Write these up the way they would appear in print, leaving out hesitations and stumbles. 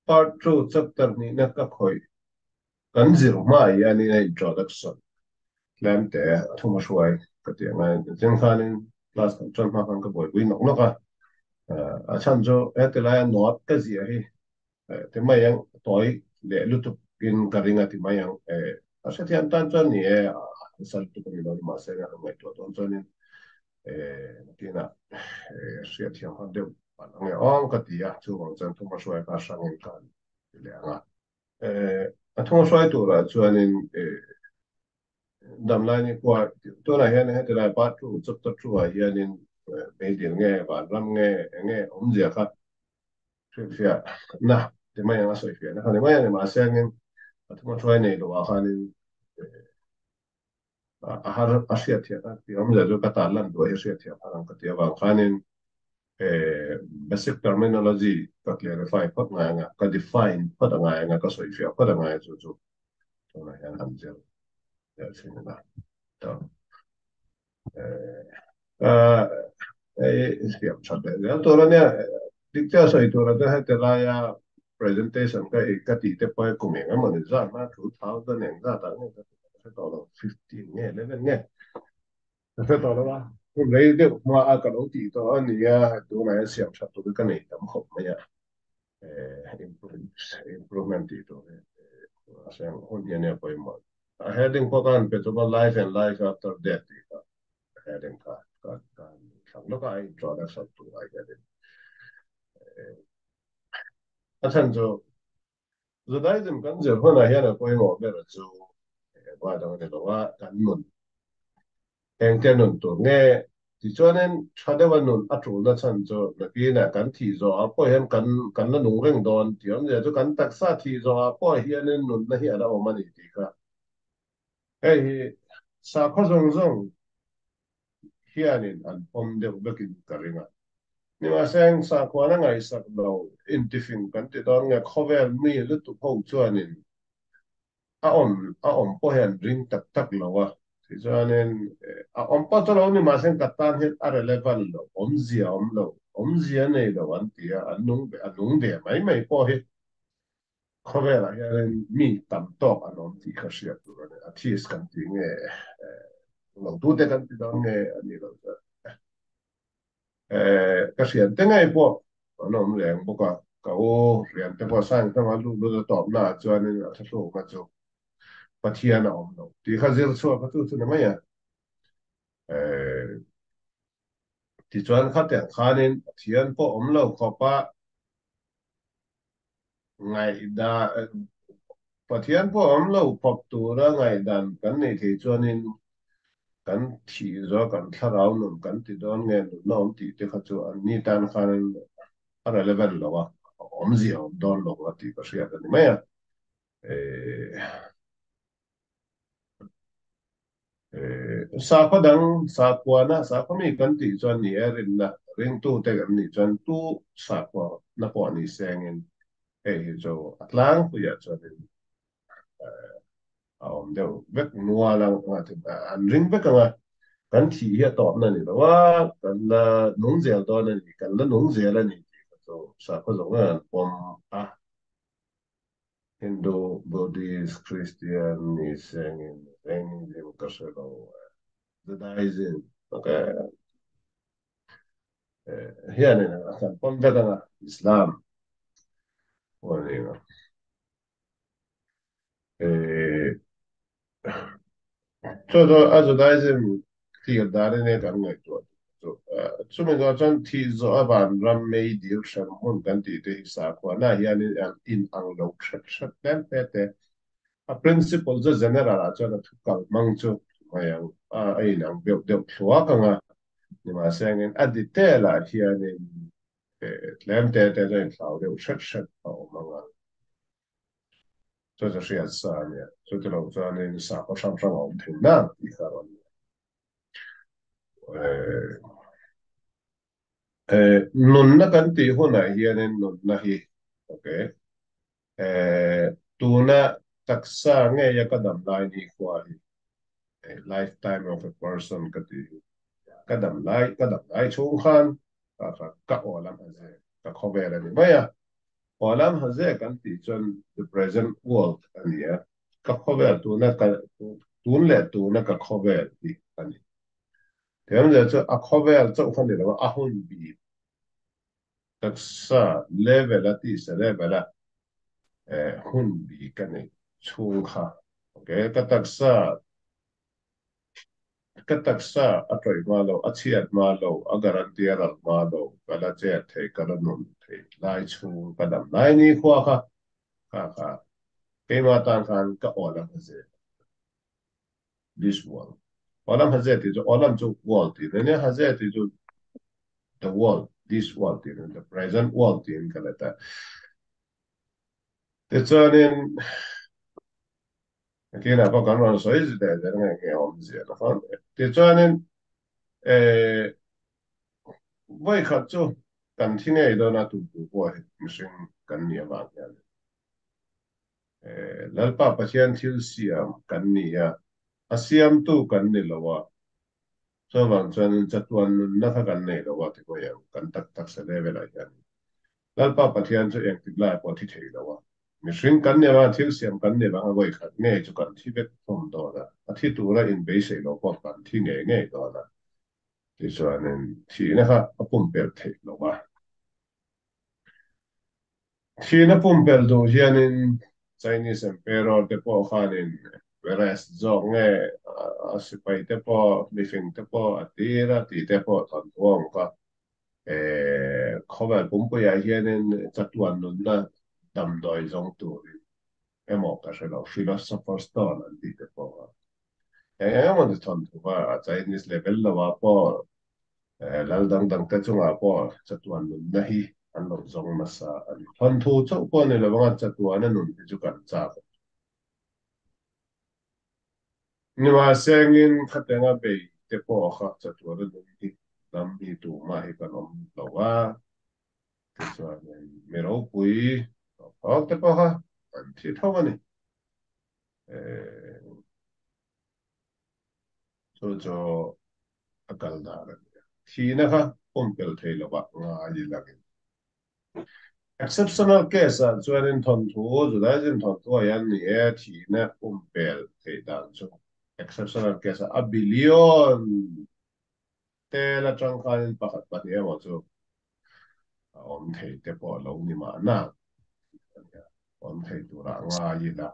part 2 chapter ni na ka khoi kan zir ma yani na introduction lam te thuma shwai ka ti nga chen khanin class kan chon ma kan ka boy wi nok nok a chan jo etela not ka zia hi te mai yang toy le lutu in karinga ti mai yang a se tian tan chon ni sal tu ko ni lo ma se nga mai to ton chon ni ti na se tian han de pa nge on ka ti ya chu wang chan thuma shwai ka sang in kan le nga a thuma shwai tu ra chuanin đầm lai như qua tôi là hiện hiện tại bắt trụ chấp tập trụ à hiện nên mấy điểm nghe và làm nghe nghe ông gì khác phía phía na thì mấy anh nói phía na thì mấy anh mà xem nên thằng trai này đồ à nên har Asia thì thì ông giờ cho kata lan đồ Asia thì hàng cái và khai nên basic terminology các clarify phát ngay ngay cái define phát ngay ngay cái soi phía phát ngay cho tôi là hiện hành giờ giờ xin là đó uh, siap sampai ya turunnya dikta so itu rata hati raya presentation ka ikati te pa ko me ngam ni za na 2000 ne za ta ne ta to 15 ne 11 ne ta to ba ko le de ma a ka lo ti to ani ya to na siap sa to ka ne tam ho ma ya improvement ti to asen hon ne ne pa mo heading ko kan pe to life and life after death heading ka nó có ai cho đã sắp tụ lại cái đấy à thành cho rồi đấy thì mình giờ hôm nay hiện là quay ngõ cái là cho qua đó thì là cái nón em cái nón tổ nghe thì cho nên cho nênวันnón à chỗ là thành cho là cái này cái thì rồi à quay em cái nó nung rừng đòn thì em giờ cho cái đặc sắc thì rồi à quay hiện nên nón là hiện là ông anh đi cả cái sa khó rong rong hiện nên anh ông đều biết cái gì ni ma seng sa kwa na ngai sak lo in tifin kan ti don nga khovel mi lu tu po chuanin a om po hen ring tak tak lo wa ti chuanin a om po to lo ni ma seng ka tan het a relevant lo om zia nei lo an ti a nung de mai po he khovel a ya mi tam to an om ti kha sia tu a ti kan ti nge lo tu te kan ti don nge ani lo kasi ang tengay po ano mo lang buka kao riyan te po sang ta malu lo top na chuan in sa so ma chu pathian na om no ti khazir chu ka tu tu na maya ti chuan kha te khanin pathian po om lo kho pa ngai da pathian po om lo pop tu ra ngai dan kan nei thi chuan in kan thi zo kan tharau nun kan ti don nge no om ti te kha chu an ni tan khanin ara level lo wa om zi om don lo wa ti ka sia da ni maya sa ko dang sa ko na sa ko mi kan ti chuan ni erin na ring tu te kan ni chuan tu sa ko na po ni sengin zo atlang pu ya chuan in om deu vek nuwa lang nga ti an ring vek nga kan ti ya to na ni wa kan la nong zel to na ni kan la nong zel la ni zo sa ko zo nga pom a Hindu Buddhist Christian ni sengin sengin lim ka lo Judaism okay يعني عشان قم بدنا الإسلام ونينا todo advertising clear dare ne kan ngai to so chumi go chan thi zo aban ram mei dir shan hun kan ti te sa ko na yani in ang lo khat khat kan pe te a principle zo general a chan kal mang chu mayang a ai nang be de thwa ka nga ni ma sengin aditela yani tlem te te zo in sao de khat khat o 这就是也是啊，你这这种说那啥和上网挺难的，呃nun na kan ti ho na hian in nun na hi okay tu na taksa nge ya kadam lai ni kwa hi lifetime of a person ka ti kadam lai chung khan ka olam ase ka khobe la ni maya Olam haze kan ti chon the present world ania ka khovel tu na ka tun le tu na ka khovel ti ani tem le cho a khovel cho khan ni lo a hun bi taksa level ati se level a hun bi kan ni chung kha okay ka taksa a troi ma lo a chiat ma lo a garantia ral ma lo kala che the kala nun the lai chung ka dam lai ni khwa kha kha ke ma tan khan ka olam haze this world olam hazeti jo olam jo world ti ne hazeti jo the world this world ti the present world ti kalata te chuanin kina ko kan ron soi ji de nge nge om ji na fan te chuanin vai khat chu kan thine do na tu bu bo mishing kan ni ba ya lalpa pathian thil siam kan ni ya asiam tu kan ni lawa so bang chuan chatuan na kha kan nei lawa ti ko ya kan tak tak se level a ya lalpa pathian chu ek tikla ko thi thei lawa mihring kan ne ma thil siam kan ne ba ngoi khat nge chu kan thi bet thom do da a thi tu ra in be sei lo ko kan thi nge nge do da ti chuanin thi na kha a pum per thei lo ba thi na pum per do hianin Chinese emperor te po khanin whereas zo nge a sipai te po mihring te po atira ti te po thon tuang ka khovel pum po ya hianin chatuan nun na dam doi zong tu emo ka shelo philosopher stone an ti te po emo de thon tu ba Chinese level la wa po lal dang dang te chunga po chatuan nun na hi an lo zong na sa an thon thu chau po ne la wanga chatuan na nun ti chu kan cha ni ma sengin khatenga be te po kha chatuan na nun ti lam hi tu ma hi kan om lo wa ti chuan me ro pui te po ha an ti thaw ni so cho akal da ra thi na kha pompel thei lo ba nga ji la exceptional case a chuan thon thu zu da jin thon thu yan ni e thi na pompel thei dan chu exceptional case a billion te la chang khan pakhat pa ni mo chu om thei te po lo ni ma na om thei tu ra nga ji la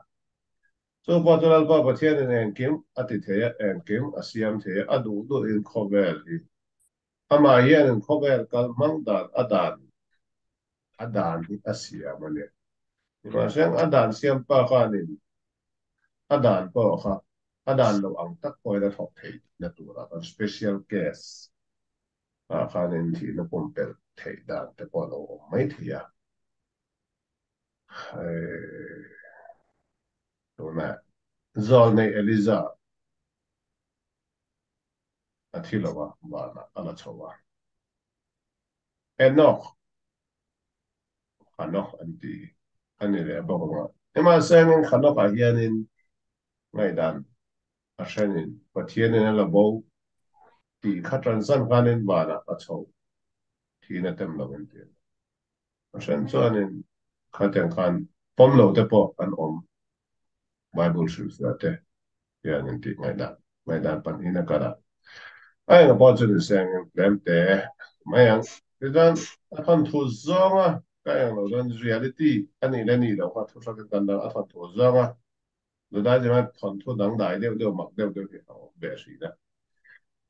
so Portugal pa pathian en kim ati the en kim asiam the adu do in khovel ama hian khovel kal mang dan adan hi asia mane ma sang adan siam pa khanin adan po kha adan lo ang tak poi da thok thei na tu ra special case a khanin thi na pom pel thei dan te po lo mai thia to na zol nei eliza athilowa bana ala chowa enoch khanoch anti ani le ba ma ema sang khanoch a hianin ngai dan a shenin pathianin la bo ti khatran san khanin bana a cho thi na tem lo en ti a shen chuanin khaten khan pom lo te po an om bible shoes da te hianin ti ngai dan pan ina kara ai nga po chu sang lem te mai ang ti dan a than thu zonga ka yang lo dan reality ani le ni lo kha thu sa kan da a than thu zonga lo da ji ma than thu dang dai de mak de ki be shi da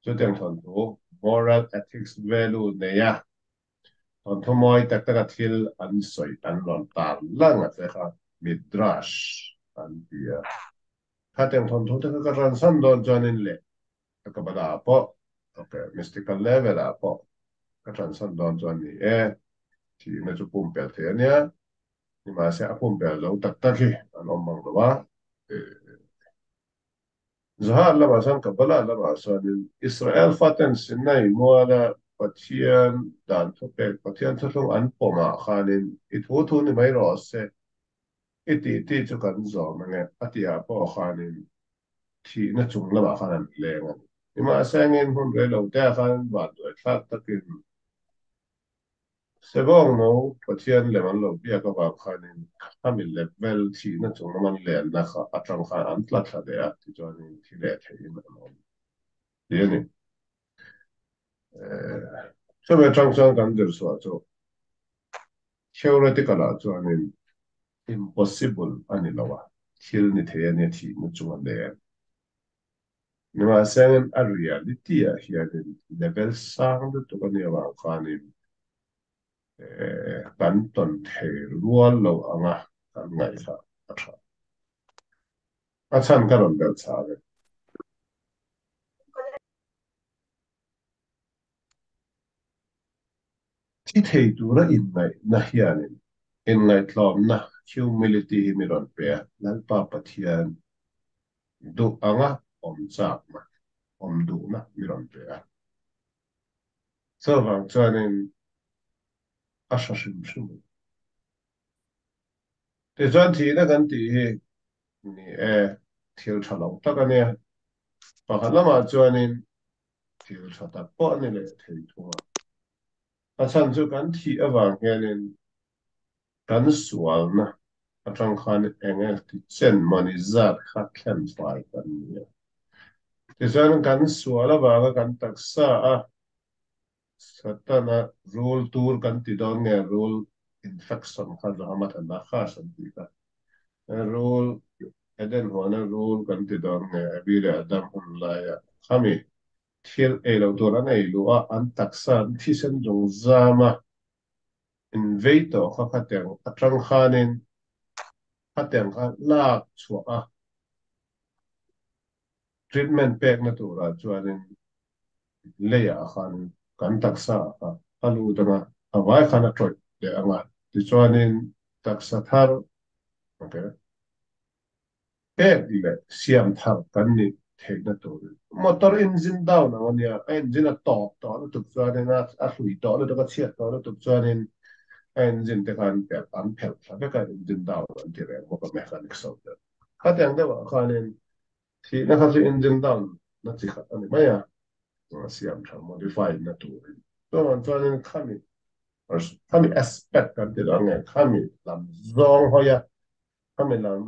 chu teng than thu moral ethics value ne ya còn thôi moi tak tak thil an soi an lon tar lang a che kha midrash an tia kha tem thon thu te ka ran san don jonin le ka bada po okay mystical level a po ka ran san don jon ni thì na chu pum pel the ania ni ma se a pum pel lo tak tak hi an om mang lo wa Zahar lama san kabala lama san Israel faten sinai muala pathian dan topek pathian thlung an poma khanin I thu thu ni mai ro se iti chu kan zo mange atia po khanin thi na chung lama khanan lenga ima sangin hun re lo ta khan ba do thak takin sebong no pathian le man lo bia ka ba khanin kami level thi na chung man le na kha atang kha an tla tha de a ti chani thi le thei na no ye ni so me chang chang kan dir so cho theoretical a cho ani impossible ani lawa thil ni the ani thi na chung le ni ma sen a reality a here the level sang de to kan ya ba khanin kan ton the rual lo anga kan ngai kha a chan karon bel chaที่เทตูระอินไงนะฮิอานินอินไงทลอมนะ humility ฮิมิรอนเปียนั่นป้าปะเทียนดูอ่างะอมจากนะอมดูนะมิรอนเปียสว่างจานินอาชาชิมชิมแต่จานทีนะกันทีนี่เที่ยวฉลองตะกันเนี่ยปะฮันละมาจานินเที่ยวฉตัดป้อนนี่เลยเที่ยวทัวอาจารย์จูกันทีอว่างเงี้ยนินกันสวลนะอาจารย์ขันเองที่เช่นมันอิจาร์ขัดแค้นไฟกันเนี่ย Tijan kan suala baga kan taksa satana rule tour kan tidon nge rule infection kan rahmat Allah khasan tika rule eden hona rule kan tidon nge abire adam Allah ya kami thil elo toran elo an taksa thisen jong zama invaito kha khateng atang khanin khateng kha lak chua treatment pek na tura chuanin leya khan kan taksa alu danga awai khana troi de anga ti chuanin taksa thar okay pek le siam thar kan ni theina to motor engine down ania engine a to tu chuanin a hlui to le ka chia to tu chuanin engine te kan pe an phel sa be ka engine down an ti re mo ka mechanic so de ka teng de wa khanin thi na kha engine down na chi khat ani maya siam thar modify na tu so chuanin khami kami aspect kan ti dang kami lam zong hoya kami lam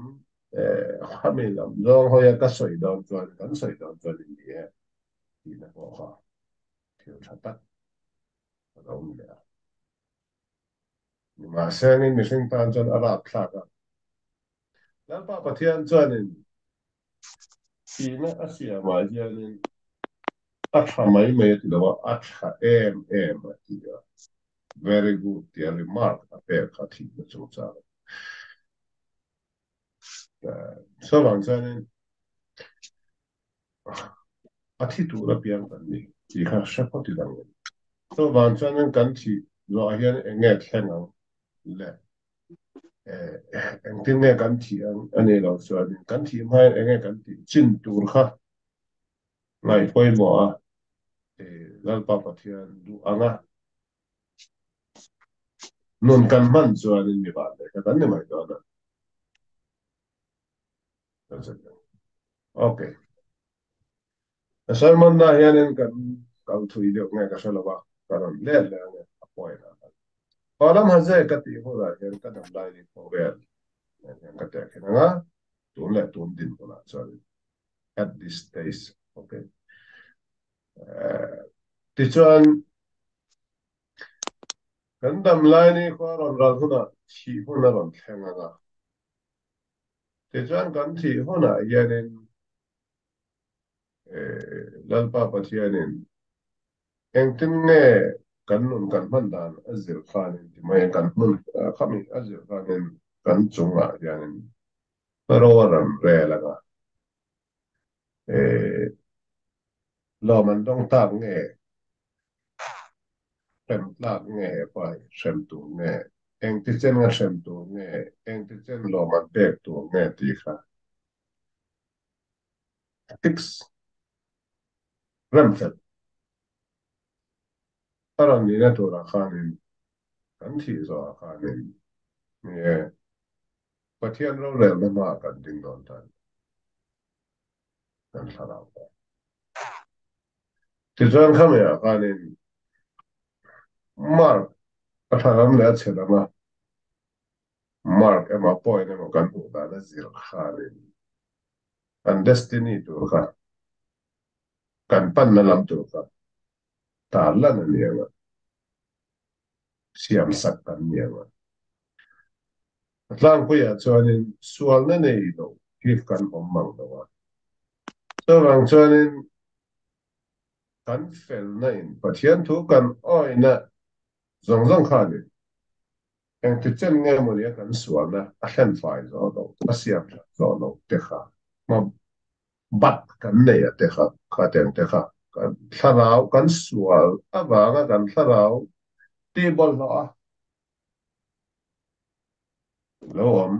kami lam zong hoya ka soi dong chuan kan soi dong chuan in dia ti na ko ha thiu tha tak lo mi le ma se ni mi sing tan chuan ara thla ka lan pa pathian chuan in ti na asia ma hian in a tha mai me ti lo a tha em ti very good ti remark a pe kha thi na chu cha so lang chuan in a thi tu ra piang kan ni ti kha sha ko ti dang so van chuan kan thi lo hian enge thlengang le eng tin nge kan thi an ani lo chuan kan thi mai enge kan thi chin tur kha ngai poi mo a lal pa pathian du anga nun kan man chuan in mi ba le ka kan ni mai do na okay Salman na hian kan kal thui deuh nge ka sala karon le le nge apoi na param haze ka ti ho ra hian ka dam lai ni ho vel hian ka te khenanga tun le tun din ko na chuan at this stage okay ti chuan kan dam lai ni kho ron ral huna thi huna ron thlenga ti chuan kan thi huna hianin lalpa pathianin eng tin nge kan nun kan man dan azir khanin ti mai kan nun khami azir khanin kan chunga hianin paroram re laga lo man dong tak nge sem tlak nge pai sem tu nge eng ti chen nga sem tu nge eng ti chen lo man pek tu nge ti kha fix ram set paran ni na tu ra khanin kan thi zo khanin nge pathian ro rel na ma kan ding don tan kan thlarau ti chuan khami a khanin mar atharam le achhelama mark ema point ema kan hu da na zir khalin kan destiny tur kha kan pan na lam tur kha ta la na niya siam sak kan niya tlang ko ya chuanin sual na nei lo hif kan om mang lo so rang chuanin kan fel na in pathian thu kan oi na zong zong kha ni eng ti chen nge mo ni kan sual na a hlen fai zo lo a siam zo lo te kha ma bat kan nei a te kha kha ten te kha kan tharau kan sual awanga kan tharau ti bol lo a lo om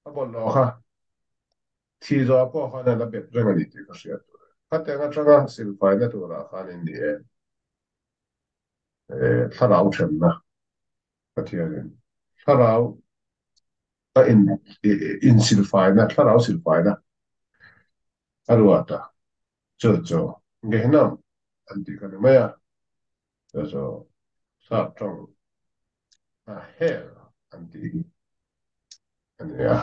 a bol lo kha thi zo ko kha na la bet renga ni ti ka sia kha te nga changa sil fai na tu ra kha ni ni tharau chen na pathian tharau a in sil fai na tharau sil fai na arwata cho cho nge nam anti kan maya cho sa trong a her anti kan ya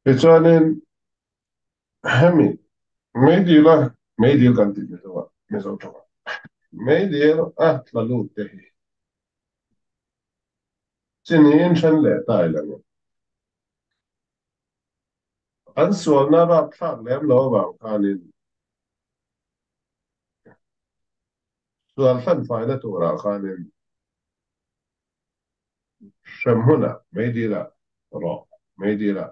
Pechuanin hemi meidila meidil kan ti meso to meidil lalu te chini in chan le tai lang an sual na ba thak lem lo bang kanin sual san fai na tu ra kanin shamhuna meidila ro meidila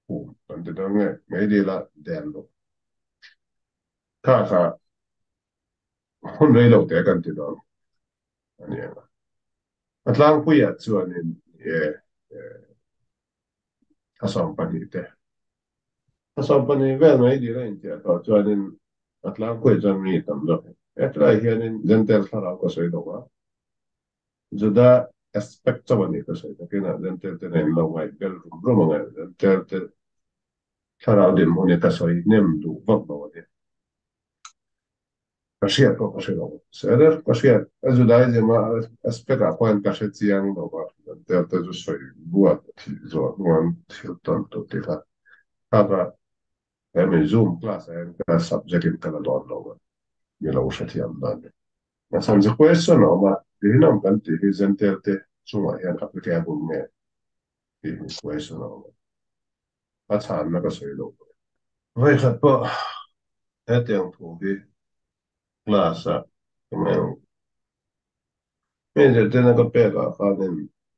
pu kan ti dang meidila den lo ka hun rei lo te kan ti dang ani atlang pu ya chuanin ye asom pani te asom pani vel meidila in te to chuanin atlang pu chuan mi tam lo etra hianin gentel thara ko soi lo wa juda aspect chawani ko soi ta kina gentel te nen lo ngai bel rum rum ngai gentel te thara din mo ne ka soi nem du vak lo de Kashiat ko kasi lo seder kashiat ajuda je ma aspect a point kashet siang lo ba gentel te ju soi buat zo nuan hilton to te ka emi zoom class en ka subject in kala don lo mi lo shati am dan na san je question no ma di nam kan ti gentel te chunga hian applicable me ti question no a chan na ka soi lo vai khat po he tiang thu hi class a me je te na ka pe ka kha den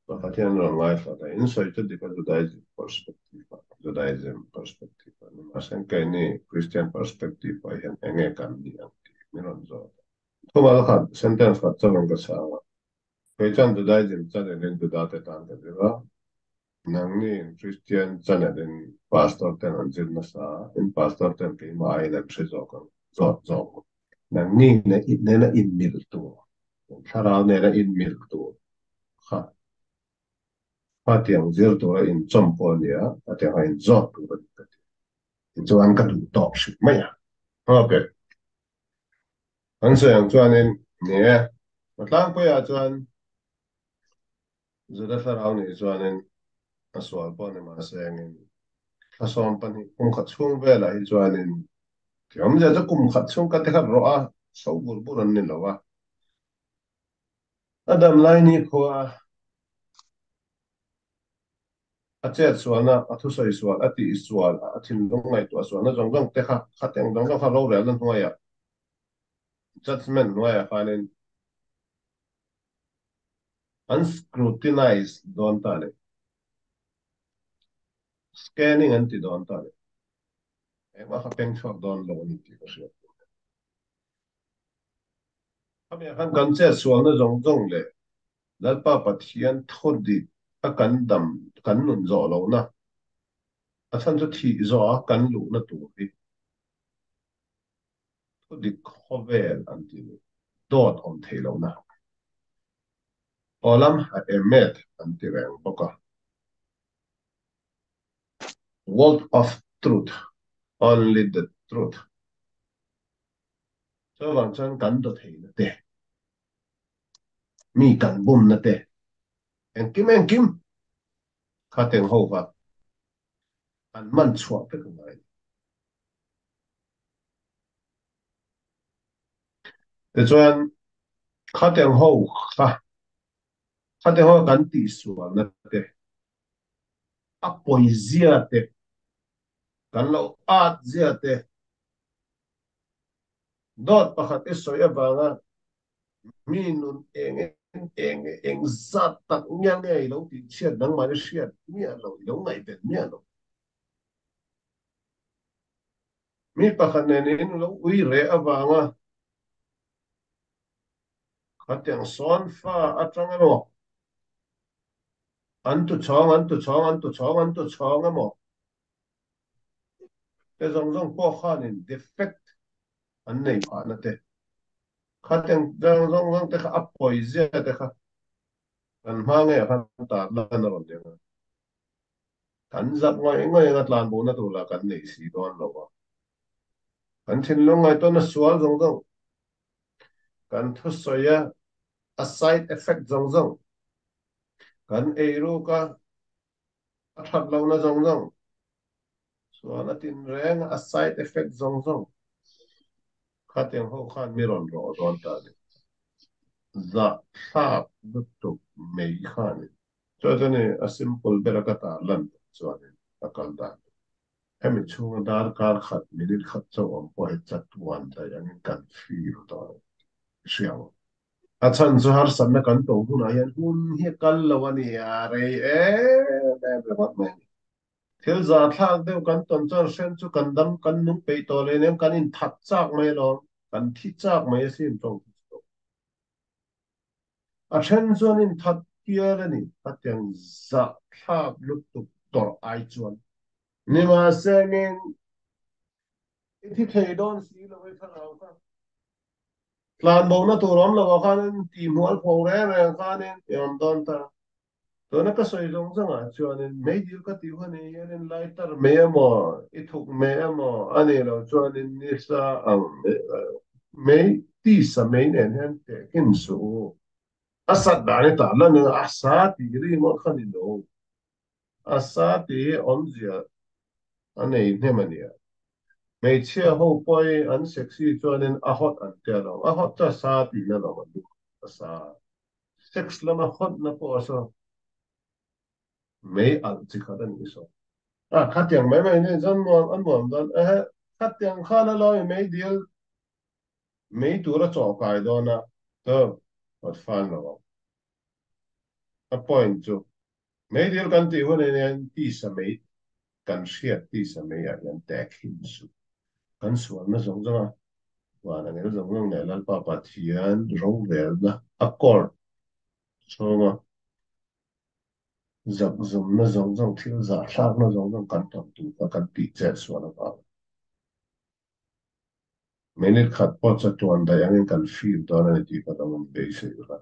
ka khathian ro ngai fa da insight te ka judaism perspective judaism perspective ma sen kai ni christian perspective ai hian enge kan ni ang ti mi ron zo thuma khat sentence khat chawang ka sa kai chan judaism chan nen judate tan ka dira nang ni christian chan nen pastor ten an jin na sa in pastor ten ke ma ai na phe zo ka zo zo nang ni ne na in mil tu thara ne na in mil tu ha ha tiang zir tu in chom po nia a tiang in zo tu ba in chuan ka du top shi mai okay an se yang chuan in ne matlang po ya chuan zada thara ni chuan in aswal po ne ma se ngin asom pani kum khat chung vela hi chuan in tiam ja cha kum khat chung ka te khat ro a so bur bur an ni lo wa adam lai ni kho a chet sualna a thu soi sual a ti sual a thin dong ngai tu sual na jong jong te kha khateng dong jong kha lo rel nan thunga ya judgment no ya khanin unscrutinize don ta le scanning anti don ta le e ma kha peng chok don lo ni ti ko sia a me khan kan che sual na jong jong le lal pa pathian thodi a kan dam kan nun zo lo na a chan chu thi zo a kan lu na tu hi thodi khovel anti dot om thelo na olam ha emet anti reng boka word of truth, only the truth. So, wancan kan do thei na te. mi kan bum na te en kim kha teng ho kha an man chua pe ka ngai te chuan kha teng ho kha kha teng ho kan ti sual na te a poesia te kan lo art zia te dot pakhat e soya banga mi nun eng zat tak nyang ngai lo ti chiat nang ma le chiat mi a lo ngai ben mi a lo mi pakhat ne in lo ui re awanga khateng son fa atang emo an tu chong emo te zong zong po khanin defect an nei pha na te khateng zong zong zong te kha apoi zia te kha kan ma nge khan ta la na ron de kan zat ngai ngai na tlan bo na tu la kan nei si don lo wa kan thin lo ngai to na sual zong zong kan thu soya a side effect zong zong kan ei ru ka that lo na zong zong so na tin reng a side effect zong zong khateng ho khan mi ron ro don ta ni za thlak lutuk mei khan cho cho ne a simple bera ka ta lan cho ne akal da hemi chung dar kar khat minute khat cho om po he chat wan da yang kan fi ro da siang a chan chu har san na kan to hu na yan hun hi kal lawani ya re e be thil za thak deuh kan ton chuan hren chu kan dam kan nung pei taw le nem kan in that chak mai lo kan thi chak mai a sin tong a hren chuan in that tiar ani a tiang za thak lut tuk tor ai chuan ni ma se nin i thi thei don si lo wei tha naw ka tlan bo na tur om lo khan ti mual pho re re khan in yom don ta to na ka soi zong zong a chuan in mei dil ka ti hwane yan in lighter me amo i thuk me amo ani lo chuan in ni sa ang mei ti sa mei nen hen te kin su asat da ni ta la ne asa ti ri mo khan in lo asa ti om zia anei ne mania mei chia ho poi an sexy chuan in a hot an te lo a hot cha sa ti na lo ma du asa sex lama hot na po so mei al chi khadan ni so à khát tiếng mấy mấy này dân muốn ăn muốn dân khát tiếng khá là lo mấy điều mấy tuổi là cho cái đó na đó vật fan lo a point chu mấy điều kan ti hone ne ti sa mấy kan shia ti sa mấy à yan tek hin su kan su na zong zong a wa na ne zong zong ne lan pa pa thian ro ve na accord so ma zak zum na zong zong thil za thak na zong zong kan tam tu kan ti che su na ba minute khat po cha tuan da yang kan feel do na ti ka dam be se la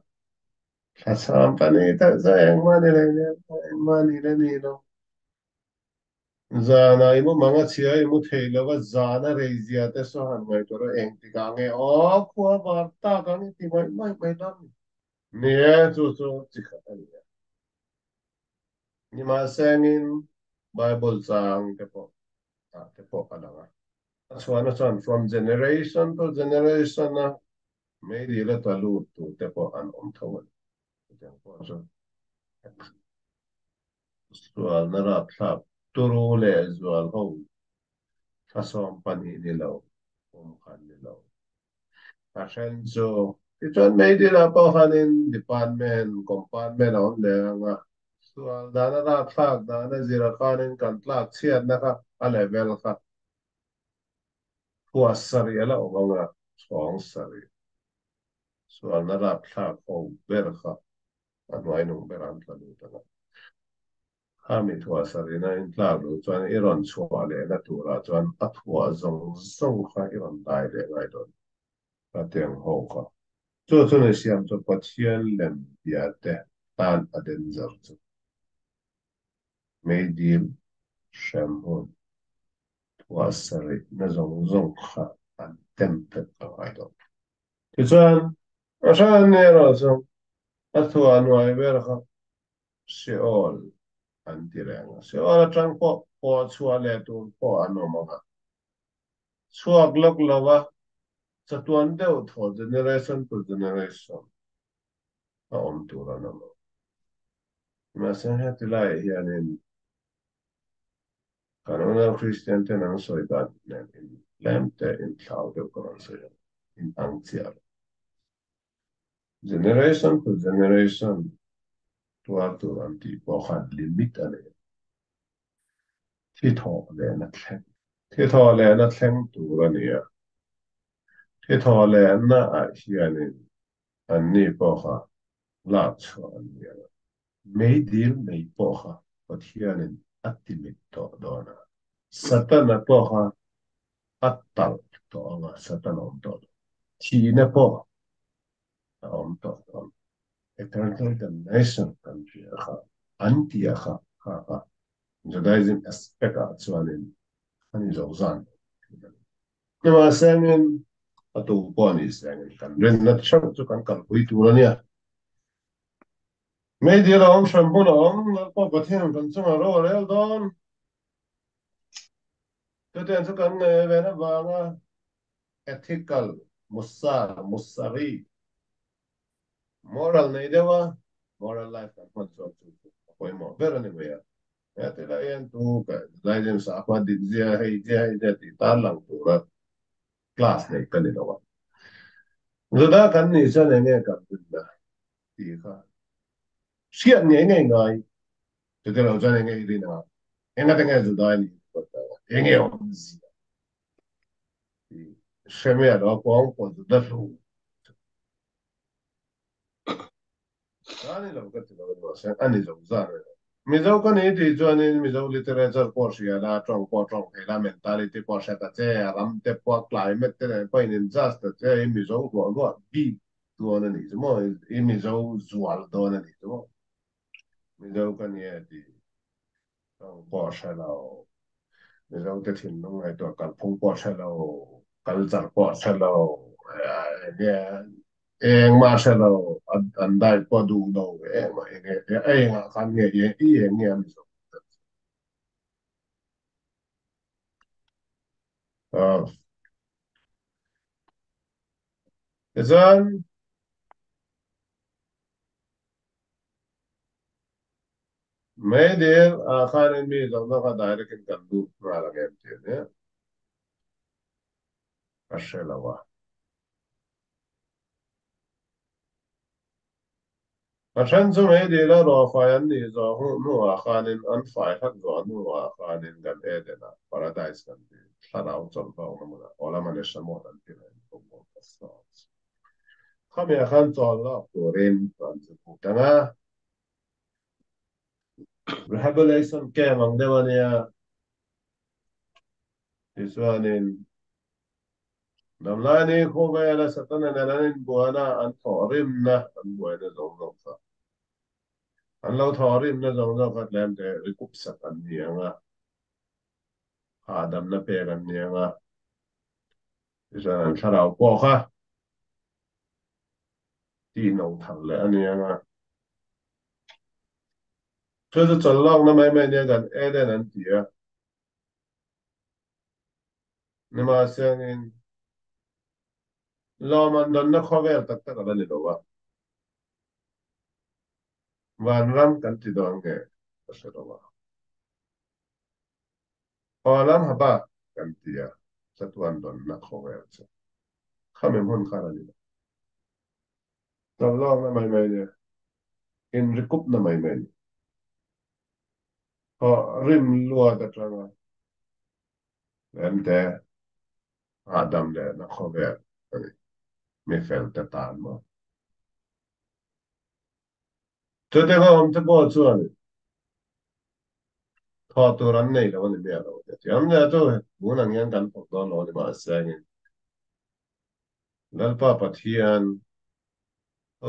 kasam pani ta za yang mani le ne yang mani le ni lo za na imu manga chia imu thei lo wa za na re zia te so han mai to ro eng ti ka nge o khwa ba ta ka ni ti mai mai mai dam ni e chu chu chi kha ani ni ma sengin bible sang te po ka da chuan a chuan from generation to generation na me di la ta lu tu te po an om tho te po so sual na ra thlap turu le zual ho thasom pani ni lo om khan ni lo a hren chu ti chuan mei di la po khanin department compartment on le anga sual dana ra thlak dana zira khanin kan tlak chiat na kha a level kha huas sari ala omanga chong sari sual na ra thlak ho ber kha anwai nung beran tlalu tanga Hami thua sarina in tlalu chuan iron chua le na tura chuan a thua zong zong kha iron dai le ngai don ka tiang ho kha chu chu ne siam chu pathian lem bia te tan aden zar chu mei dil shem hun thua sari na zong zong kha an tem pe ka ngai don ti chuan a shan ne ro chu أثوى نوعي بيرخ سيول أنتيرين سيول أتران po chua le tu po ano mga chua glok lawa sa tuan deu tho generation to generation a om tu ra na mo ma sen ha ti lai hianin kanona Christian te nang soi ba ne in lam te in thau de ko se in ang chia generation to generation tua tu an ti po khat limit ane thi tho le na thlen thi tho le na thlen tu ra ni a thi tho le na a hianin an ni po kha la chho an ni mấy deal mấy bỏ ha và thiên nên ultimate đó đó na satan na bỏ ha atal đó là satan ông đó thì na bỏ ông đó đó eternal damnation kan chi ha anti ha ha Judaism aspect à cho nên anh rõ ràng nhưng mà sang nên à tụ bỏ đi sang nên kan nên nó chắc cho kan quỳ tu rồi nhá mấy deal ông xem bữa ông nó bỏ bát thiên kan chung rồi rồi đó tôi tên cho kan về nó vàng ethical, musari, moral na idewa, moral life kan man so ko mo pero ni ya ya te la yan tu ka la yan sa pa di dia ti ta lang tu ra class nei kan ni wa zo da kan ni sa ne ne kan tu da ti ka sia ne ne ngai te te lo za ne ngai ri na en na te ngai zo da ni ko ta en ngai o zi sheme ya do ko da lu ani lo ka ti lo sa ani zo za Mizo kan iti chuan in mizo literature course ya la trong he la mentality course ta che ram te po climate te po in just che in mizo go bi tu na ni mo in mizo zual do na ni mo mizo kan ye ti trong course la mizo te thin nong ai to kal phong course la kal char course la ya eng ma se lo an dai po du do e ma e nga kan ye ye nge mizo Izan Medir akharin mi zalna ka direct in kandu rala game tiene ashelawa. Ashan zu medir la ro fayan ni zo hu nu akhanin an fai hak zo nu akhanin gan edena paradise kan di sarau zon pa una muna ola manesha mo dan tiene kumbo kasas. Kami akhan zon la kurin kan zu putanga rehabilitation ke mang dewania iswanin Namlani خوبه لا ستنا نلان بوانا أن تورمنا أن بوانا زوجنا أن لو تورمنا زوجنا قد لم تركب سكني أنا آدم نبيغني أنا إذا أن شرع بوخا دينو تغلأني أنا كذا تطلعنا ما يمني أن إيدن أنتيا نما سينين لا من دون خوير تكتك على لوا وان رام كنتي دونغ أشروا أولام هبا كنتيا ستوان دون خوير خمم هون خالد تطلعنا ما يمني in rikupna mai men ho rim lua da tranga ente adam de na khobe mi fel ta tan mo to de go om te go chuan tho tu ran nei lo ni me lo ti am ne to bu na ngian kan pok do lo ni ma sa ngi dal pa pathian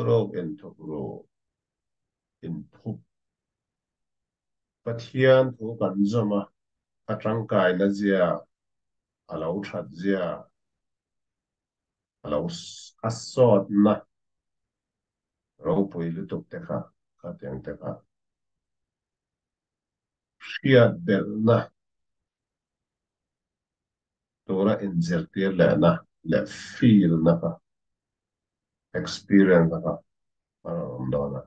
rok en thok ro in phup pathian thu kan zoma atang kai na zia alo that zia alo asot na ro pui lu tuk te kha tiang te kha shia del na tora inzertir le na le feel na kha experience na kha dona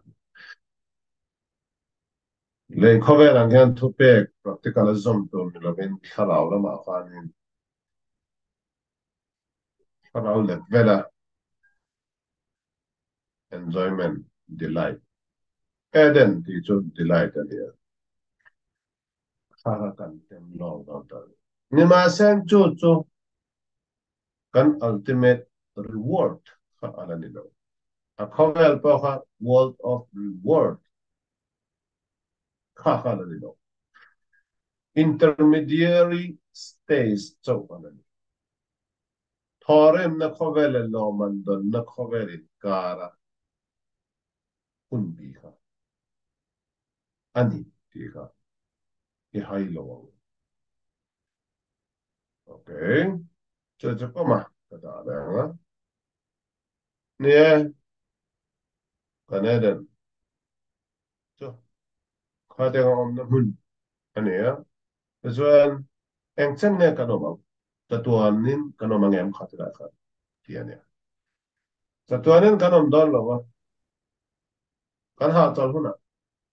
le khover ang yan thu pe practicalism to mi lovin kharau la ma khanin kharau le vela enjoyment delight eden ti chu delight ali khara kan tem lo ta ni ma sen chu chu kan ultimate reward kha ala ni lo a khover po kha world of reward kha ala ni lo intermediary stage chu ala ni thorem na khover le lo man don na khover kara hun bi kha ani ti kha i hai lo okay chu chu ko ma ka da la ne Canadian chu kha de om na hun ani ya chuan eng chen ne ka no ma ta tuan nin ka no ma ngem kha ta kha ti ani ta tuan nin ka nom don lo wa kan ha chol huna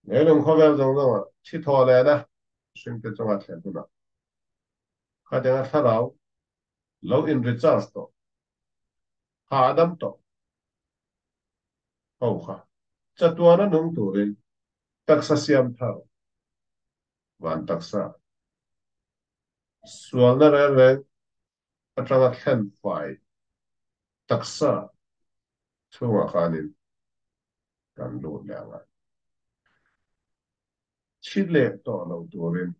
ne lum kho vel dong dong chi tho le na shin ke chong a thlen huna kha de nga tharau lo in recharge to ha adam to ho kha cha tuan na nung turin taksa siam thau wan taksa sual na re atanga thlen fai taksa chunga khanin kan lu langa chile to lo turin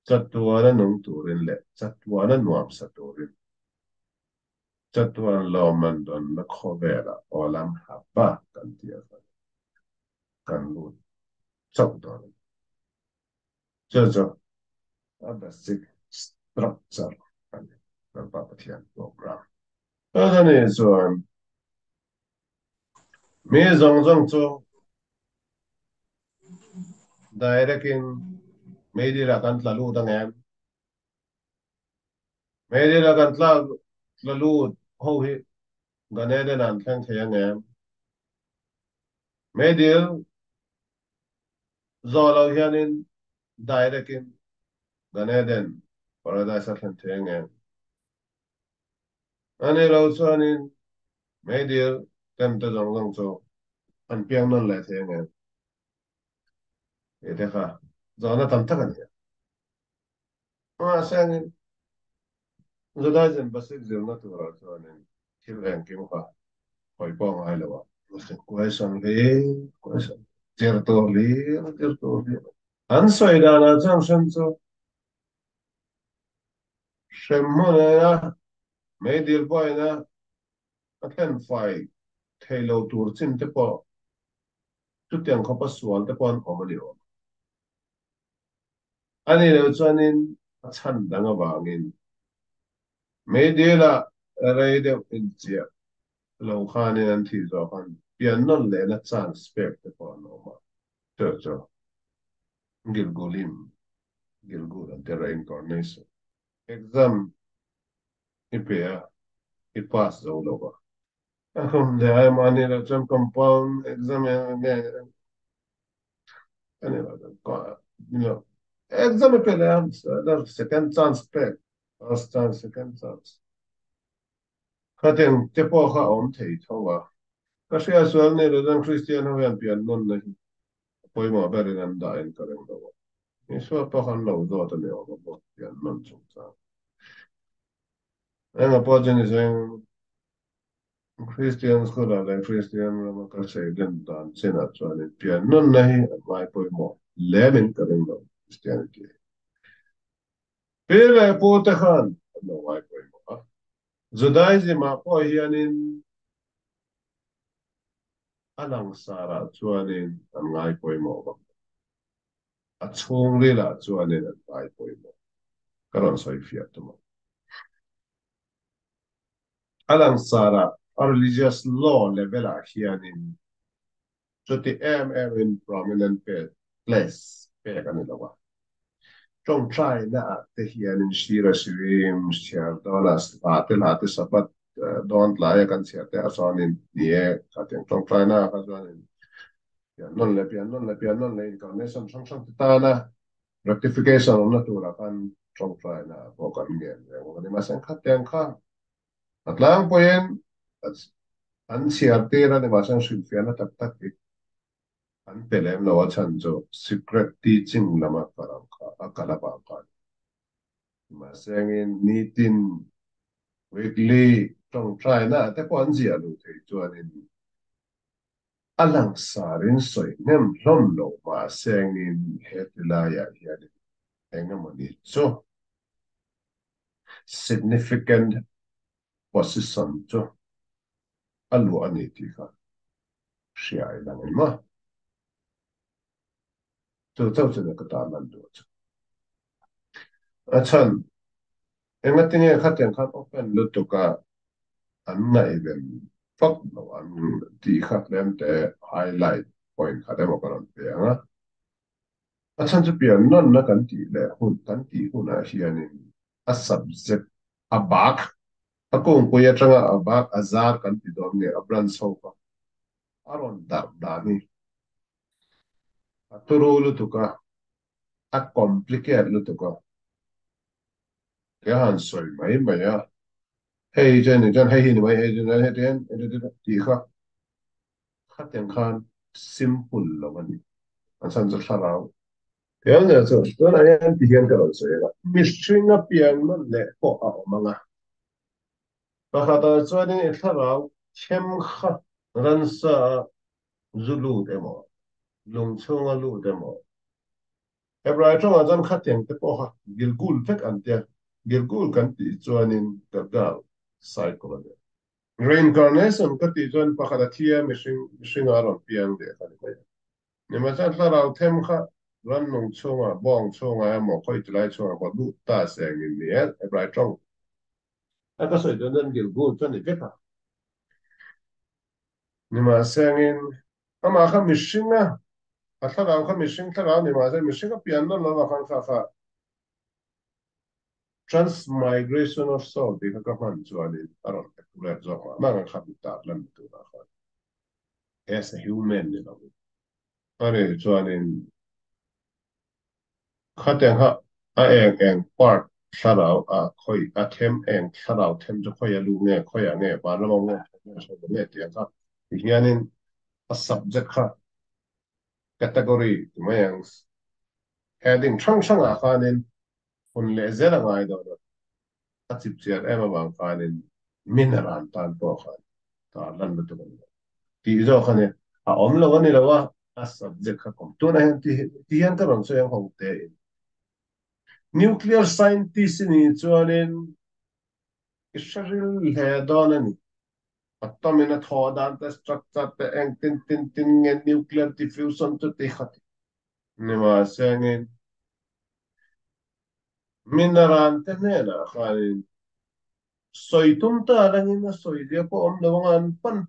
chatuana nung turin le chatuana nuam sa turin chatuan lo man don na khovera olam haba kan tia kan lu chau don cho a basic structure kan kan pa pathian program ta ni chuan mi zong zong chu direct in meidi ra kan tlalu dangem meidi ra kan tlalu ho hi ganede nan thang thayangem meidil zolo hianin direct in ganeden paradise thang thayangem ani lo chuanin meidil tem te zong zong chu an piang non le thayangem e te kha zona tam takan ya ma sang zodaizen basik zil na tu ra chuanin thil eng kim kha hoi pawng ai lo wa question le question tir to li an soi da na chang shen chu shem mo na ya me dil boy na a tlen fai thailo tur chin te po tu tiang kho pa sual te pon omani o ani lo chuanin a chan dang awangin me dila rei de in chia lo khanin an thi zo khan pian non le na chan spec te pon no ma cho Gilgulim, Gilgul and the reincarnation. Exam IPA, it passed all over. The I'm on the term compound exam anyway, you know. Exam IPA, the second chance pay. First chance, second chance. Kating tepo ka om thei thowa. Kasi aswal ni Redan Christian hawen pian non na poi mo beri nan da in kareng dawa. Iswa pa kan lo do ta ne o mo pian non chung sa. Ang po dyan is Christians ko la Christian ma ka say din dan sina so ni pian non nahi mai po mo lemin ka rin lo Christianity pila po te khan no mai po mo Judaism ma po hianin alang sara chuanin an ngai po mo ba a chung ri la chuanin an ngai po mo karon soi fiat mo alang sara a religious law level a hianin chuti in prominent place pe kan ni lawa trong trai na te hianin shira shivim shar donas atel hate sabat don't la ya kan sia te asonin nie kateng trong trai na ka zonin non le pian non le incarnation sang sang ta na rectification on na tu la kan trong trai na ko kan nge ko ni masen khateng kha atlang poyen an siar te ra ni masen shilfiana tak tak an pelem lo chan jo secret teaching lama parang ka akala pa ka masengin nitin weekly trong try na te pon zia lu thei chuanin alang sarin soi nem hlom lo masengin hetilaya hian engamani so significant position cho alu ani ti ka shia ilang ma chu chu chu ka ta lan do achan engatinge khaten khat open lu to ka an ngai ven fak no an ti khat lem te highlight point khat em okaron pe anga a chan chu pian non na kan ti le hun kan ti hun a hianin a subject a bak a kong ko ya tanga a bak azar kan ti dom ne a bran so ka aron dar da ni a turu lu tu ka a complicate lu tu ka ke han soi mai mai ya hei chen ni chen hei ni mai hei chen hei ten ti kha khaten khan simple lo mani a chan chu thlarau Kaya nga so, ito na yan tiyan ka ron sa'yo. Mission nga piyang man le po ako mga. Baka ta so din itlaraw, kem ka ran sa zulu demo, lung nga lu demo. Ebra ito nga dyan katiyang te po ha, gilgul pek antiya, gilgul kan ti chuanin gagal psychology. Reincarnation ka ti chuan pakadatiya mission aron piyang de kanina. Ni masan tlaraw tem ka ran nung chunga bong chunga mo khoi tlai chunga ko du ta seng in ni e brai trong a ka soi don gil gu chon ni veka ni ma seng in ama kha mishinga a thara kha mishing thara ni ma seng mishinga pian no lo khan kha kha transmigration of soul di ka man chuani aron le zo ma nga kha ta lan tu na kha as a human ni lo ani chuani khateng ha a eng part thlarau a khoi a them eng thlarau them cho khoi a lu nge khoi a nge ba lo nge so nge ti ka hianin a subject kha category mayang heading thang thang a khanin hun le zela ngai do a chip chiat em bang khanin mineral tan po kha ta lan lu tu ti zo khane a om lo ni lo wa a subject kha kom tu na hen ti hian ka ron so yang hong te nuclear scientist ni chuanin Israel he donani atomina thodan te structure te eng tin nge nuclear diffusion to te khati nima sengin mineral te nena khalin soitum ta langin na soidia po om lawangan pan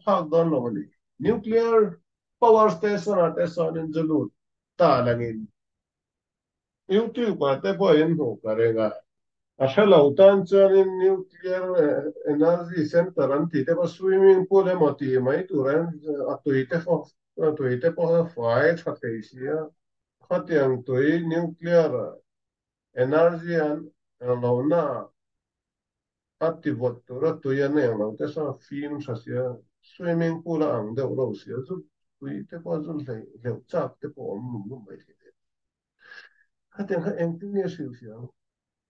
phak don lawani nuclear power station ate sonin julut ta langin YouTube pa te po yin ho karega عشان لو كان نيوكلير انرجي سنتر انت تبقى سويمين بول موتي ما يتورن اتويته فو فايت خطيشيا خطي ان توي نيوكلير انرجي ان لو نا اتي فوتورا توي ان لو تسا فيلم ساسيا سويمين بول ان ده روسيا زو تويته فو زو لو تشاك تبقى ام نو بايته خطي ان انتني سيوسيا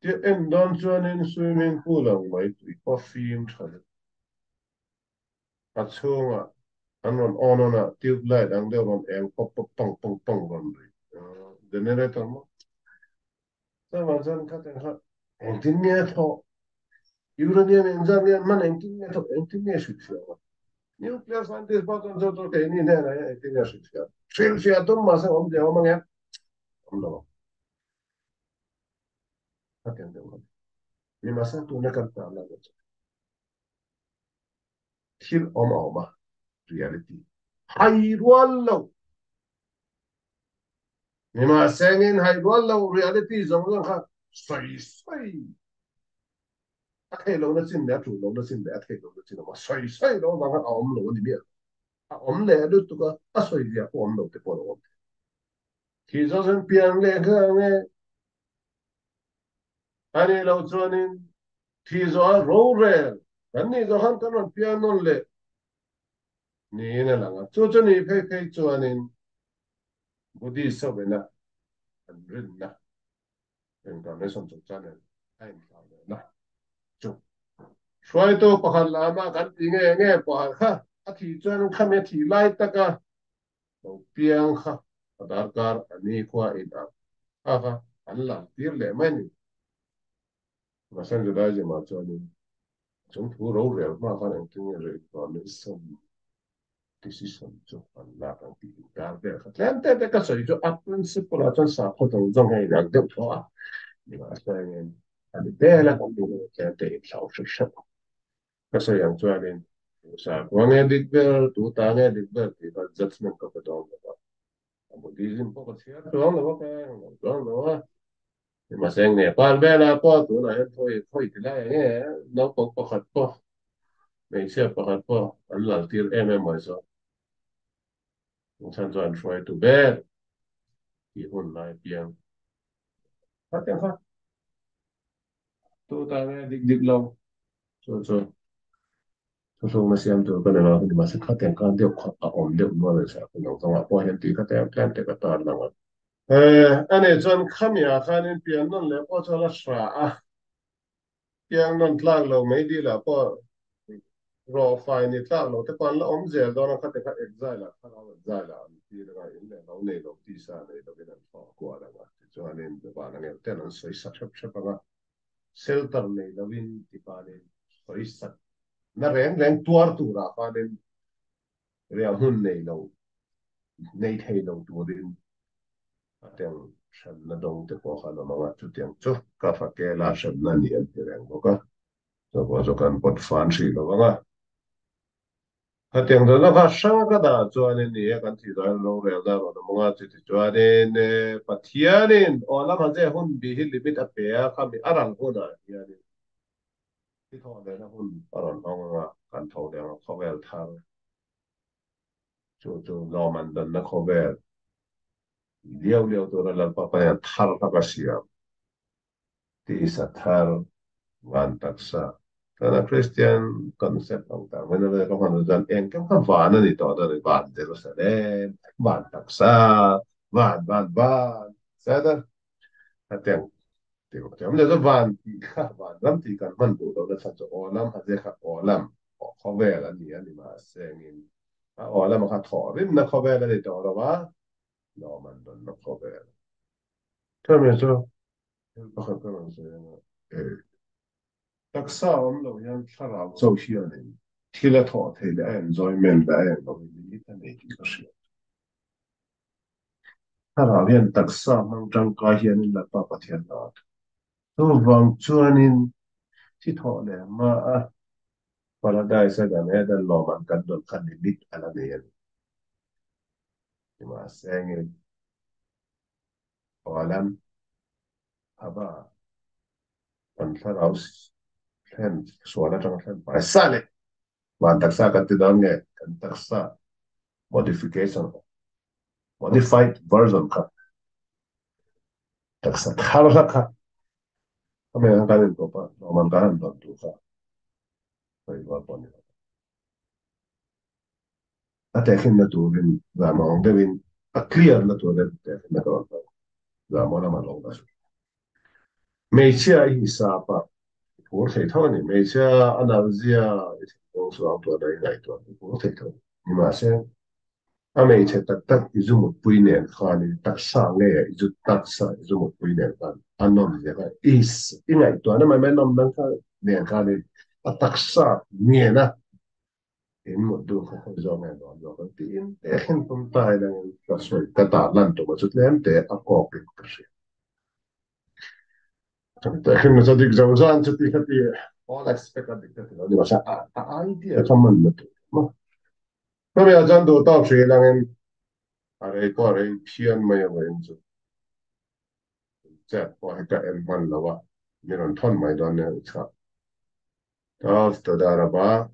Die en dan zo'n in swimming pool ang may perfume chale. At sunga anon ono na tube light ang de ron eng pop pop pong ron ri. Generator mo. Sa mansan ka ten ha. Eng tin niya to. Uranium enzyme yan man eng tin niya to. Eng tin niya siya. Nuclear scientist ba ton zo to kay ni na eng tin niya siya. Siya tum masa om de om nga. Om na. Aten de mo. Ni masa tu na kan ta la. thil oma reality hay wallo ni ma sengin hay wallo reality zong zong kha sai sai a thei lo na chin le tu lo na chin le a thei lo na chin ma sai sai lo ma nga om lo ni mi a om le du tu ka a sai dia om lo te po lo ki zo sen pian le ga nge ani lo chuanin thi zo ro re kan ni zo han kan pian non le ni na langa chu chu ni phei phei chuanin budi so be na an rin na en ka me son chu chan ai na chu shwai to pakhan lama kan ti nge nge pa kha a thi chuan khame thi lai taka lo piang kha adar kar ani khwa ina kha an la tir le mai ni ma san ju da je ma chuanin chúng thu râu rẻo mà con em tiếng rồi còn nữa xong decision cho anh là cái gì cả về cái em thế cái sợi cho áp principle là cho xã hội trong trong hay là được thôi nhưng mà sao anh anh bé là cũng được cái để giáo dục sách cái sợi yang cho anh sa ko nghe được về tu ta nghe được về thì cái judgment có cái đó là một đi dinh có cái chuyện đó là cái đó là nhưng mà sang này quan bé là có tu này thôi thôi thì là nghe nó có khát có mấy xe có khát có anh là tiền em mới saoฉันจะช่วยตัวเบสที่หุ่นนายเพียงถ้าเกิดว่าตัวตายดิกดิกเราส่วนมาเสียมตัวก็เลยเราที่มาสักขั้นแต่งการเดียวขออมเดียวนัวเลยสักคนเราต้องว่าพอเห็นตีก็แต่งแกล้งแต่ก็ตอนเราอันนี้จนข้ามยาข้านี่เปลี่ยนนั่นแหละพอจะรักษาเพียงนั่นทางเราไม่ดีแล้วพอรอไฟนี่ทางเราแต่ก่อนเราอมเสียตอนนั้นเขาแต่ก็เอ็กซ์ไซล์ละถ้าเราเอ็กซ์ไซล์ละที่เราเห็นเนี่ยเราเนี่ยเราที่ซาเนี่ยเราเป็นอันพอกว่าแล้วว่าจนอันนี้แบบว่าเนี่ยแต่นั้นสวยสักชับๆว่า shelter nei lovin ti panin soisat na reng reng tuar tu ra panin ria hun nei thei lo tu din ateng shan na dong te ko khala ma chu tiang chu ka fa ke la shan na ni an te reng ko ka so ko so kan pot fan si lo nga ha tiang da na fa shang ka da chuan ni ya kan ti da lo re da ro na ma chi ti chuan ne pathianin ola ma je hun bi hi limit a pe a kha mi arang ho na yaที่ทอเลยนะคุณตลอดน้องว่าการทอเดียวเขาเวลทางจู่รอมันดันนะเขาเวลเลี้ยวตัวนั้นปะปะยันทาร์ทักเสียที่สัทธาร์วันตักษะแต่ในคริสเตียนคอนเซ็ปต์ต่างๆเมื่อเราก็มันจะเองก็คำว่านั่นนี่ต่อได้วันเจรุซาเล็มวันตักษะวันเสด็จแต่เตียง Tiyo, men det van van lam ti kan man bu do da sa to olam ha je kha olam ko ve la ni ma se ngin a olam kha tho rin na ko ve la de to lo wa no man don na ko ve ta me so ba kha ka man se eh tak sa om lo yan thla ra so hi ani thila tho the le enjoyment da en lo ni ta ne ki ka shi ta ra yan tak sa mang tang ka hian in la pa thian na tu wang chuaninที่ทอเนี่ยมาพอเราได้สักอย่างนี้ดันรอมันกันโดนคันนิดอะไรเนี่ยที่มาแซงเองพอแล้วฮะว่ามันถ้าเราเล่นส่วนแล้วจังเล่นไปซะเลยวันตักษะกันติดตามเนี่ยกันตักษะ modification modified version ครับตักษะทาร์ละครับทำไมงั้นการเล่นตัวป่ะเรามันการโดนตัวครับไปว่าปนเนี่ยแต่ขึ้นมาตัวเป็นว่ามองได้เป็น clear นะตัวเด่นแต่ขึ้นมาตัวว่ามองแล้วมันลงได้ ไม่เชื่อฮิสาปะผู้เฒ่านี่ไม่เชื่ออันนั้นเสียต้องสอนตัวใดไหนตัวผู้เฒ่านี่มาเช่นอเมริกาตักอิจุมุดปุยเนี่ยข้านี่ตักสร้างเนี่ยอิจุตักสร้างอิจุมุดปุยเนี่ยกันอันนั้นเนี่ยก็อิสยังไงตัวนั้นไม่นำนั่งข้าเนี่ยข้านี่ตักสร้างเนี่ยนะเห็นหมดดูเขาจะเอาไงนอนอยู่กันที่อินแต่เห็นผมตายแล้วก็สวยแต่ตาลันตัวมันสุดแล้วแต่อากาศเป็นกระเสียแต่ขึ้นมาจะดิกจะอุจจาระจะตีกันที่ all expected diktat di masa idea kaman na to ma kami ajan do top sri langin are ko are pian maya wain chu chat ko heka en man lawa ni ron thon mai don ne cha ta sta daraba